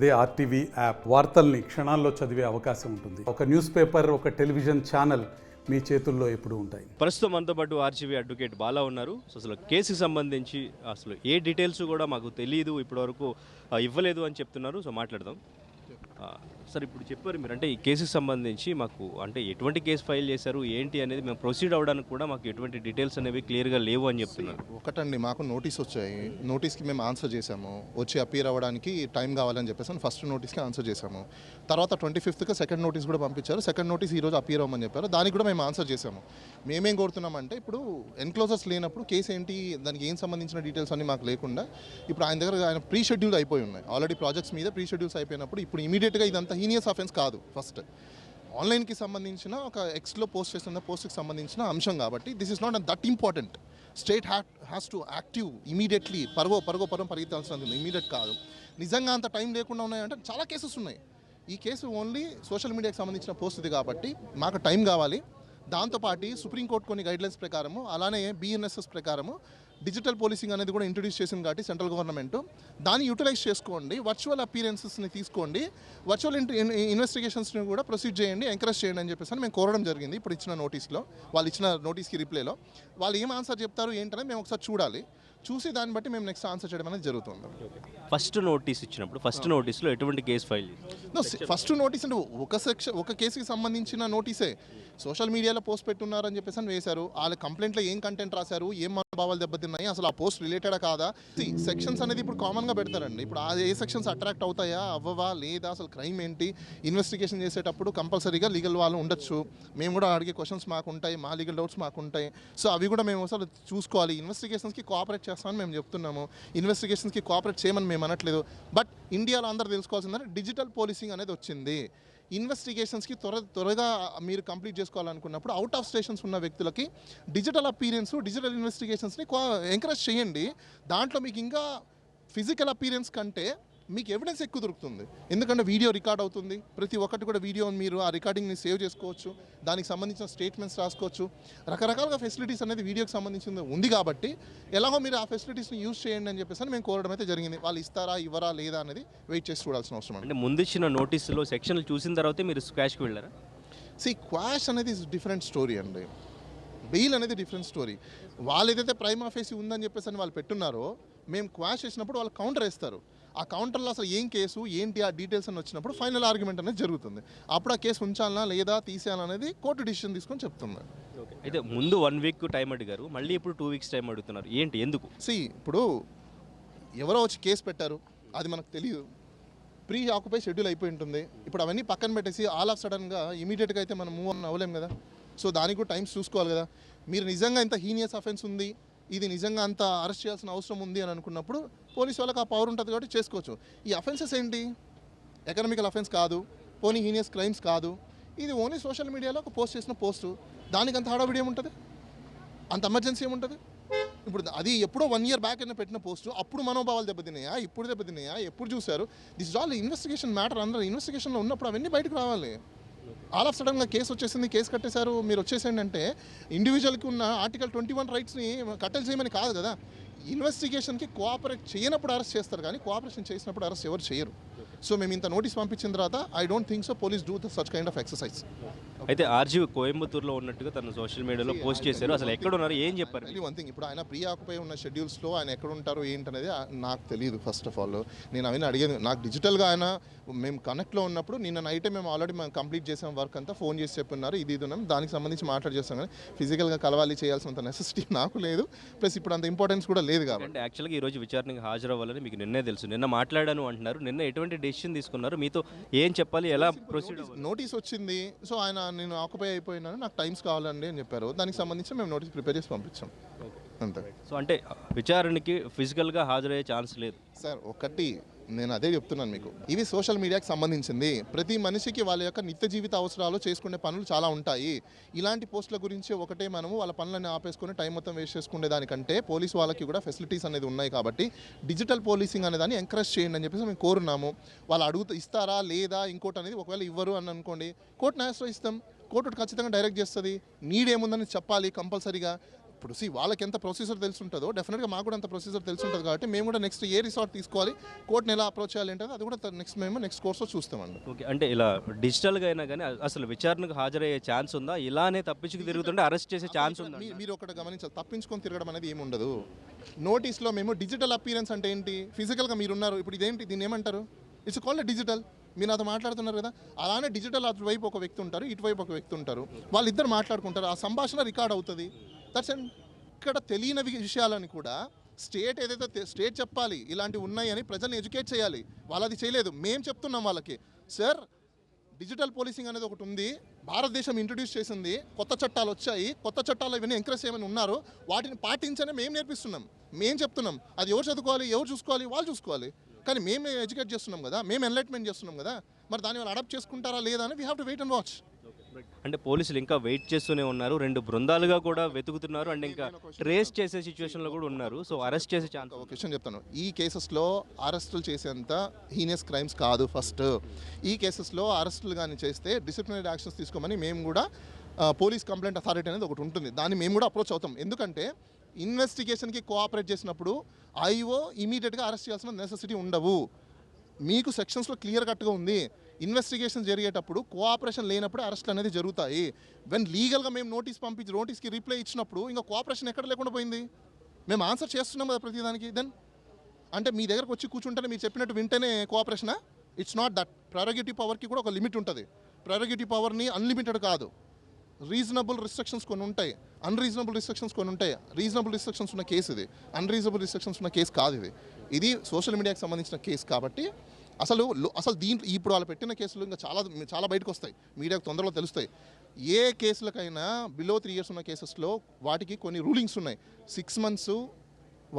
అదే RTV app వార్తల్ని క్షణాల్లో చదివే అవకాశం ఉంటుంది. ఒక న్యూస్ పేపర్, ఒక టెలివిజన్ ఛానల్ మీ చేతుల్లో ఎప్పుడూ ఉంటాయి. ప్రస్తుతం మనతో పాటు ఆర్జీవీ అడ్వకేట్ బాలా ఉన్నారు. సో అసలు కేసుకి సంబంధించి అసలు ఏ డీటెయిల్స్ కూడా మాకు తెలియదు, ఇప్పటివరకు ఇవ్వలేదు అని చెప్తున్నారు. సో మాట్లాడదాం. సార్, ఇప్పుడు చెప్పారు మీరు, అంటే ఈ కేసుకి సంబంధించి మాకు అంటే ఎటువంటి కేసు ఫైల్ చేశారు ఏంటి అనేది మేము ప్రొసీడ్ అవ్వడానికి కూడా మాకు ఎటువంటి డీటెయిల్స్ అనేవి క్లియర్గా లేవు అని చెప్తున్నారు. ఒకటండి, మాకు నోటీస్ వచ్చాయి. నోటీస్కి మేము ఆన్సర్ చేసాము. వచ్చి అపీర్ అవ్వడానికి టైం కావాలని చెప్పేసి ఫస్ట్ నోటీస్కి ఆన్సర్ చేసాము. తర్వాత 25th సెకండ్ నోటీస్ కూడా పంపించారు. సెకండ్ నోటీస్ ఈరోజు అపీర్ అవ్వమని చెప్పారు. దానికి కూడా మేము ఆన్సర్ చేసాము. మేమేం కోరుతున్నామంటే, ఇప్పుడు ఎన్క్లోజర్స్ లేనప్పుడు కేసు ఏంటి, దానికి ఏం సంబంధించిన డీటెయిల్స్ అన్నీ మాకు లేకుండా ఇప్పుడు ఆయన దగ్గర ఆయన ప్రీ షెడ్యూల్ అయిపోయి ఉన్నాయి. ఆల్రెడీ ప్రాజెక్ట్స్ మీద ప్రీ షెడ్యూల్స్ అయిపోయినప్పుడు ఇప్పుడు ఇమీడియట్గా ఇదంతా హీనియస్ అఫెన్స్ కాదు. ఫస్ట్ ఆన్లైన్కి సంబంధించిన ఒక ఎక్స్లో పోస్ట్ చేస్తున్న పోస్ట్కి సంబంధించిన అంశం కాబట్టి this is not that important. State has to active immediately. పరగో పరిగెత్తాల్సిన ఇమీడియట్ కాదు. నిజంగా అంత టైం లేకుండా ఉన్నాయంటే చాలా కేసెస్ ఉన్నాయి. ఈ కేసు ఓన్లీ సోషల్ మీడియాకి సంబంధించిన పోస్ట్ది కాబట్టి మాకు టైం కావాలి. దాంతోపాటు సుప్రీంకోర్టు కొన్ని గైడ్లైన్స్ ప్రకారము, అలానే బిఎన్ఎస్ఎస్ ప్రకారము డిజిటల్ పోలీసింగ్ అనేది కూడా ఇంట్రడ్యూస్ చేసింది కాబట్టి సెంట్రల్ గవర్నమెంట్ దాన్ని యూటిలైజ్ చేసుకోండి. వర్చువల్ అపీరెన్సెస్ని తీసుకోండి, వర్చువల్ ఇన్వెస్టిగేషన్స్ని కూడా ప్రొసీడ్ చేయండి, ఎంకరేజ్ చేయండి అని చెప్పేసి మేము కోరడం జరిగింది. ఇప్పుడు ఇచ్చిన నోటీస్లో, వాళ్ళు ఇచ్చిన నోటీస్కి రిప్లైలో వాళ్ళు ఏం ఆన్సర్ చెప్తారు ఏంటనేది మేము ఒకసారి చూడాలి. చూసి దాన్ని బట్టి మేము నెక్స్ట్ ఆన్సర్ చేయడం అనేది జరుగుతుంది. ఫస్ట్ నోటీస్ ఇచ్చినప్పుడు ఫస్ట్ నోటీస్లో ఎటువంటి కేసు ఫైల్ ఫస్ట్ నోటీస్ అంటే ఒక కేసుకి సంబంధించిన నోటీసే. సోషల్ మీడియాలో పోస్ట్ పెట్టున్నారని చెప్పేసి అని వేశారు. వాళ్ళ కంప్లైంట్లో ఏం కంటెంట్ రాశారు, ఏం మనోభావాలు దెబ్బతిన్నాయి, అసలు ఆ పోస్ట్ రిలేటెడా కాదా, సెక్షన్స్ అనేది ఇప్పుడు కామన్గా పెడతారండి. ఇప్పుడు ఏ సెక్షన్స్ అట్రాక్ట్ అవుతాయా అవ్వవా లేదా, అసలు క్రైమ్ ఏంటి, ఇన్వెస్టిగేషన్ చేసేటప్పుడు కంపల్సరీగా లీగల్ వాళ్ళు ఉండొచ్చు. మేము కూడా అడిగే క్వశ్చన్స్ మాకు ఉంటాయి, మా లీగల్ డౌట్స్ మాకు ఉంటాయి. సో అవి కూడా మేము అసలు చూసుకోవాలి. ఇన్వెస్టిగేషన్స్కి కోఆపరేట్ చేస్తామని మేము చెప్తున్నాము. ఇన్వెస్టిగేషన్స్కి కోఆపరేట్ చేయమని మేము అనట్లేదు. బట్ ఇండియాలో అందరూ తెలుసుకోవాల్సిందంటే డిజిటల్ పోలీసింగ్ అనేది వచ్చింది. ఇన్వెస్టిగేషన్స్కి త్వరగా మీరు కంప్లీట్ చేసుకోవాలనుకున్నప్పుడు అవుట్ ఆఫ్ స్టేషన్స్ ఉన్న వ్యక్తులకి డిజిటల్ అపీరెన్స్, డిజిటల్ ఇన్వెస్టిగేషన్స్ని ఎంకరేజ్ చేయండి. దాంట్లో మీకు ఇంకా ఫిజికల్ అపీరెన్స్ కంటే మీకు ఎవిడెన్స్ ఎక్కువ దొరుకుతుంది. ఎందుకంటే వీడియో రికార్డ్ అవుతుంది. ప్రతి ఒక్కటి కూడా వీడియో మీరు ఆ రికార్డింగ్ని సేవ్ చేసుకోవచ్చు, దానికి సంబంధించిన స్టేట్మెంట్స్ రాసుకోవచ్చు. రకరకాలుగా ఫెసిలిటీస్ అనేది వీడియోకి సంబంధించింది ఉంది కాబట్టి ఎలాగో మీరు ఆ ఫెసిలిటీస్ని యూజ్ చేయండి అని చెప్పేసి మేము కోరడం అయితే జరిగింది. వాళ్ళు ఇస్తారా ఇవ్వరా లేదా అనేది వెయిట్ చేసి చూడాల్సిన అవసరం. అంటే ముందు ఇచ్చిన నోటీసులో సెక్షన్లు చూసిన తర్వాతే మీరు స్క్వాష్కి వెళ్ళారా? క్వాష్ అనేది డిఫరెంట్ స్టోరీ అండి. బెయిల్ అనేది డిఫరెంట్ స్టోరీ. వాళ్ళు ఏదైతే ప్రైమా ఫేసి ఉందని చెప్పేసి అని వాళ్ళు పెట్టున్నారో, మేము క్వాష్ చేసినప్పుడు వాళ్ళు కౌంటర్ వేస్తారు. ఆ కౌంటర్లో అసలు ఏం కేసు ఏంటి ఆ డీటెయిల్స్ అని వచ్చినప్పుడు ఫైనల్ ఆర్గ్యుమెంట్ అనేది జరుగుతుంది. అప్పుడు ఆ కేసు ఉంచాలనా లేదా తీసేయాలనేది కోర్టు డిసిషన్ తీసుకొని చెప్తుంది. అయితే ముందు 1 వీక్ టైం అడిగారు, మళ్ళీ ఇప్పుడు 2 వీక్స్ టైం అడుగుతున్నారు. ఏంటి, ఎందుకు? ఇప్పుడు ఎవరో వచ్చి కేసు పెట్టారు, అది మనకు తెలియదు. ప్రీ ఆక్యుపై షెడ్యూల్ అయిపోయి ఉంటుంది. ఇప్పుడు అవన్నీ పక్కన పెట్టేసి ఆల్ ఆఫ్ సడన్గా ఇమీడియట్గా అయితే మనం మూవ్ ఆన్ అవ్వలేం కదా. సో దానికి కూడా టైమ్స్ చూసుకోవాలి కదా. మీరు నిజంగా ఇంత హీనియస్ అఫెన్స్ ఉంది, ఇది నిజంగా అంత అరెస్ట్ చేయాల్సిన అవసరం ఉంది అని అనుకున్నప్పుడు పోలీసు వాళ్ళకి ఆ పవర్ ఉంటుంది కాబట్టి చేసుకోవచ్చు. ఈ అఫెన్సెస్ ఏంటి, ఎకనామికల్ అఫెన్స్ కాదు, పోనీ హీనియస్ క్రైమ్స్ కాదు. ఇది ఓన్లీ సోషల్ మీడియాలో ఒక పోస్ట్ చేసిన పోస్టు, దానికి అంత హడావిడి ఏముంటుంది, అంత ఎమర్జెన్సీ ఏముంటుంది? ఇప్పుడు అది ఎప్పుడో 1 year బ్యాక్ అయినా పెట్టిన పోస్టు, అప్పుడు మనోభావాలు దెబ్బతిన్నాయా, ఇప్పుడు దెబ్బతిన్నాయా, ఎప్పుడు చూశారు? This is all investigation matter. అందరూ ఇన్వెస్టిగేషన్లో ఉన్నప్పుడు అవన్నీ బయటకు రావాలి. ఆల్ ఆఫ్ సడన్గా కేసు వచ్చేసింది, కేసు కట్టేశారు, మీరు వచ్చేసేయండి అంటే ఇండివిజువల్కి ఉన్న ఆర్టికల్ 21 రైట్స్ని కట్టెలు చేయమని కాదు కదా. ఇన్వెస్టిగేషన్కి కోఆపరేట్ చేయనప్పుడు అరెస్ట్ చేస్తారు, కానీ కోఆపరేషన్ చేసినప్పుడు అరెస్ట్ ఎవరు చేయరు. సో మేము ఇంత నోటీస్ పంపించిన తర్వాత I don't think so police do such kind of exercise. అయితే ఆర్జీవీ కోయంబత్తూరులో ఉన్నట్టుగా తను సోషల్ మీడియాలో పోస్ట్ చేశారు. అసలు ఎక్కడ ఉన్నారు, ఏం చెప్పారు? వన్ థింగ్, ఇప్పుడు ఆయన ప్రీ ఆక్యుపై ఉన్న షెడ్యూల్స్లో ఆయన ఎక్కడ ఉంటారో ఏంటనేది నాకు తెలియదు. ఫస్ట్ ఆఫ్ ఆల్ నేను అవన్నీ అడిగేది. నాకు డిజిటల్గా ఆయన మేము కనెక్ట్లో ఉన్నప్పుడు నిన్న నైటే మేము ఆల్రెడీ మేము కంప్లీట్ చేసాం వర్క్ అంతా, ఫోన్ చేసి చెప్పున్నారు ఇది ఉన్నాం, దానికి సంబంధించి మాట్లాడి చేస్తాం. కానీ ఫిజికల్గా కలవాలి చేయాల్సినంత నెసెసిటీ నాకు లేదు, ప్లస్ ఇప్పుడు అంత ఇంపార్టెన్స్ కూడా లేదు కాబట్టి. యాక్చువల్గా ఈరోజు విచారణకు హాజరవ్వాలని మీకు నిన్నే తెలుసు, నిన్న మాట్లాడాను అంటున్నారు. నిన్న ఎటువంటి డెసిషన్ తీసుకున్నారు, మీతో ఏం చెప్పాలి, ఎలా ప్రొసీడ్? నోటీస్ వచ్చింది, సో ఆయన నేను ఆక్యుపై అయిపోయినాను, నాకు టైమ్స్ కావాలండి అని చెప్పారు. దానికి సంబంధించి మేము నోటీస్ ప్రిపేర్ చేసి పంపించాం అంతే. సో అంటే విచారణకి ఫిజికల్గా హాజరయ్యే ఛాన్స్ లేదు సార్. ఒకటి నేను అదే చెప్తున్నాను మీకు, ఇవి సోషల్ మీడియాకి సంబంధించింది. ప్రతి మనిషికి వాళ్ళ యొక్క నిత్య జీవిత అవసరాలు చేసుకునే పనులు చాలా ఉంటాయి. ఇలాంటి పోస్టుల గురించి ఒకటే మనము వాళ్ళ పనులన్నీ ఆపేసుకొని టైం మొత్తం వేస్ట్ చేసుకునే దానికంటే పోలీసు వాళ్ళకి కూడా ఫెసిలిటీస్ అనేది ఉన్నాయి కాబట్టి డిజిటల్ పోలీసింగ్ అనే దాన్ని ఎంకరేజ్ చేయండి అని చెప్పేసి మేము కోరున్నాము. వాళ్ళు ఇస్తారా లేదా ఇంకోటి అనేది, ఒకవేళ ఇవ్వరు అని అనుకోండి కోర్టును ఆశ్రయిస్తాం. కోర్టు ఖచ్చితంగా డైరెక్ట్ చేస్తుంది. నీడ్ ఏముందని చెప్పాలి కంపల్సరీగా. ఇప్పుడు వాళ్ళకి ఎంత ప్రొసీజర్ తెలిసి ఉంటుందో డెఫినెట్గా మాకు కూడా అంత ప్రొసీజర్ తెలిసి ఉంటుంది కాబట్టి మేము కూడా నెక్స్ట్ ఏ రిసార్ట్ తీసుకోవాలి, కోర్టుని ఎలా అప్రోచ్ చేయాలి అంటే అది కూడా నెక్స్ట్ కోర్స్లో చూస్తామండి. ఓకే, అంటే ఇలా డిజిటల్గా అయినా కానీ అసలు విచారణకు హాజరయ్యే ఛాన్స్ ఉందా? ఇలానే తప్పించుకు తిరుగుతుంటే అరెస్ట్ చేసే ఛాన్స్ ఉందా? మీరు ఒకటి గమనించాలి, తప్పించుకొని తిరగడం అనేది ఏమి ఉండదు. నోటీస్లో మేము డిజిటల్ అపీరెన్స్ అంటే ఏంటి, ఫిజికల్గా మీరు ఉన్నారు, ఇప్పుడు ఇదేంటి, దీన్ని ఏమంటారు, ఇట్స్ కాల్డ్ డిజిటల్. మీరు నాతో మాట్లాడుతున్నారు కదా, అలానే డిజిటల్ అటువైపు ఒక వ్యక్తి ఉంటారు, ఇటువైపు ఒక వ్యక్తి ఉంటారు, వాళ్ళిద్దరు మాట్లాడుకుంటారు, ఆ సంభాషణ రికార్డ్ అవుతుంది. దట్స్ అండ్ ఇక్కడ తెలియని విషయాలని కూడా స్టేట్ ఏదైతే స్టేట్ చెప్పాలి ఇలాంటివి ఉన్నాయని ప్రజల్ని ఎడ్యుకేట్ చేయాలి. వాళ్ళది చేయలేదు, మేము చెప్తున్నాం వాళ్ళకి, సార్ డిజిటల్ పోలీసింగ్ అనేది ఒకటి ఉంది, భారతదేశం ఇంట్రడ్యూస్ చేసింది, కొత్త చట్టాలు వచ్చాయి, కొత్త చట్టాలు ఇవన్నీ ఎంకరేజ్ చేయమని ఉన్నారు, వాటిని పాటించని మేము నేర్పిస్తున్నాం, మేము చెప్తున్నాం. అది ఎవరు చదువుకోవాలి, ఎవరు చూసుకోవాలి, వాళ్ళు చూసుకోవాలి. కానీ మేము ఎడ్యుకేట్ చేస్తున్నాం కదా, మేము ఎన్లైట్మెంట్ చేస్తున్నాం కదా, మరి దాన్ని వాళ్ళు అడాప్ట్ చేసుకుంటారా లేదా అని we have to wait and watch. అంటే పోలీసులు ఇంకా వెయిట్ చేస్తూనే ఉన్నారు, 2 బృందాలుగా కూడా వెతుకుతున్నారు, అండ్ ఇంకా ట్రేస్ చేసే సిచ్యువేషన్లో కూడా ఉన్నారు. సో అరెస్ట్ చేసే ఛాన్స్. ఒక క్వశ్చన్ చెప్తాను, ఈ కేసెస్లో అరెస్టులు చేసేంత హీనియస్ క్రైమ్స్ కాదు. ఫస్ట్ ఈ కేసెస్లో అరెస్టులు కానీ చేస్తే డిసిప్లినరీ యాక్షన్స్ తీసుకోమని మేము కూడా పోలీస్ కంప్లైంట్ అథారిటీ అనేది ఒకటి ఉంటుంది, దాన్ని మేము కూడా అప్రోచ్ అవుతాం. ఎందుకంటే ఇన్వెస్టిగేషన్కి కోఆపరేట్ చేసినప్పుడు ఐఓ ఇమీడియట్గా అరెస్ట్ చేయాల్సిన నెసెసిటీ ఉండవు. మీకు సెక్షన్స్లో క్లియర్ కట్గా ఉంది, ఇన్వెస్టిగేషన్ జరిగేటప్పుడు కోఆపరేషన్ లేనప్పుడు అరెస్ట్లు అనేది జరుగుతాయి. వెన్ లీగల్గా మేము నోటీస్కి రిప్లై ఇచ్చినప్పుడు ఇంకా కోఆపరేషన్ ఎక్కడ లేకుండా పోయింది, మేము ఆన్సర్ చేస్తున్నాం కదా ప్రతిదానికి. దెన్ అంటే మీ దగ్గరకు వచ్చి కూర్చుంటేనే మీరు చెప్పినట్టు వింటేనే కోఆపరేషనా? It's not that. ప్రెరోగేటివ్ పవర్కి కూడా ఒక లిమిట్ ఉంటుంది. ప్రెరోగేటివ్ పవర్ని అన్లిమిటెడ్ కాదు, రీజనబుల్ రిస్ట్రిక్షన్స్ కొన్ని ఉంటాయి, అన్రీజనబుల్ రిస్ట్రిక్షన్స్ కొన్ని ఉంటాయి. రీజనబుల్ రిస్ట్రిక్షన్స్ ఉన్న కేసు ఇది, అన్రీజనబుల్ రిస్ట్రిక్షన్స్ ఉన్న కేసు కాదు ఇది. ఇది సోషల్ మీడియాకి సంబంధించిన కేసు కాబట్టి అసలు దీంట్లో ఇప్పుడు వాళ్ళు పెట్టిన కేసులు ఇంకా చాలా బయటకు వస్తాయి, మీడియాకు తొందరలో తెలుస్తాయి. ఏ కేసులకైనా బిలో 3 years ఉన్న కేసెస్లో వాటికి కొన్ని రూలింగ్స్ ఉన్నాయి. 6 months,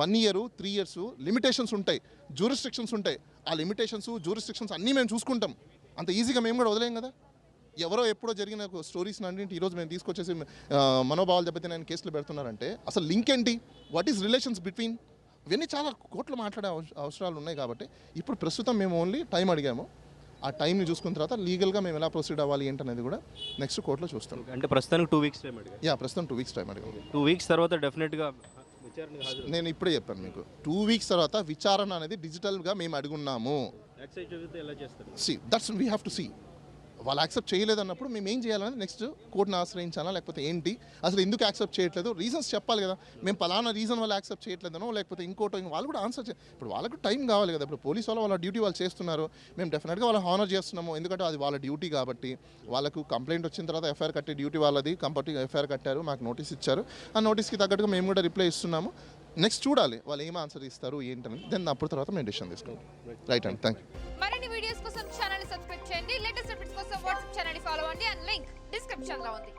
1 year, 3 years లిమిటేషన్స్ ఉంటాయి, జ్యూరిస్ట్రిక్షన్స్ ఉంటాయి. ఆ లిమిటేషన్స్, జ్యూరిస్ట్రిక్షన్స్ అన్నీ మేము చూసుకుంటాం. అంత ఈజీగా మేము కూడా వదిలేం కదా. ఎవరో ఎప్పుడో జరిగిన స్టోరీస్ అన్నింటి ఈరోజు మేము తీసుకొచ్చేసి మనోభావాలు దెబ్బతిన ఆయన కేసులు పెడుతున్నారంటే అసలు లింక్ ఏంటి, వాట్ ఈస్ రిలేషన్స్ బిట్వీన్, ఇవన్నీ చాలా కోర్టులో మాట్లాడే అవసరాలు ఉన్నాయి. కాబట్టి ఇప్పుడు ప్రస్తుతం మేము ఓన్లీ టైం అడిగాము, ఆ టైంని చూసుకున్న తర్వాత లీగల్గా మేము ఎలా ప్రొసీడ్ అవ్వాలి ఏంటనేది కూడా నెక్స్ట్ కోర్టులో చూస్తాం. అంటే ప్రస్తుతానికి 2 weeks టైం అడిగారు. ప్రస్తుతం 2 weeks టైం అడిగాము. 2 weeks తర్వాత డెఫినెట్గా విచారణకు హాజరు. నేను ఇప్పుడే చెప్పాను మీకు, 2 weeks తర్వాత విచారణ అనేది డిజిటల్గా మేము అడుగున్నాము. యాక్సెప్ట్ చేస్తే ఎలా చేస్తారు? That's we have to see. వాళ్ళు యాక్సెప్ట్ చేయలేదన్నప్పుడు మేము ఏం చేయాలని నెక్స్ట్ కోర్టుని ఆశ్రయించాలా, లేకపోతే ఏంటి, అసలు ఎందుకు యాక్సెప్ట్ చేయట్లేదు, రీజన్స్ చెప్పాలి కదా. మేము పలానా రీజన్ వాళ్ళు యాక్సెప్ట్ చేయట్లేదనో లేకపోతే ఇంకోటో వాళ్ళు కూడా ఆన్సర్ ఇప్పుడు వాళ్ళకు టైం కావాలి కదా. ఇప్పుడు పోలీసు వాళ్ళ డ్యూటీ వాళ్ళు చేస్తున్నారు, మేము డెఫినెట్గా వాళ్ళ హానర్ చేస్తున్నాము, ఎందుకంటే అది వాళ్ళ డ్యూటీ కాబట్టి. వాళ్ళకు కంప్లైంట్ వచ్చిన తర్వాత ఎఫ్ఐఆర్ కట్టే డ్యూటీ వాళ్ళది, కంపల్సరీ ఎఫ్ఐఆర్ కట్టారు, మాకు నోటీస్ ఇచ్చారు, ఆ నోటీస్కి తగ్గట్టుగా మేము కూడా రిప్లై ఇస్తున్నాము. నెక్స్ట్ చూడాలి వాళ్ళు ఏం ఆన్సర్ ఇస్తారు ఏంటని, దెన్ అప్పుడు తర్వాత మేము డిసిషన్ తీసుకుంటాం. రైట్ అండి, థ్యాంక్ యూ. మరిన్ని వీడియోస్ కోసం ఛానల్ సబ్స్క్రైబ్ చేయండి, లేటెస్ట్ అప్డేట్స్ కోసం వాట్సాప్ ఛానల్ ఫాలో అవ్వండి, అండ్ లింక్ డిస్క్రిప్షన్ లో ఉంది.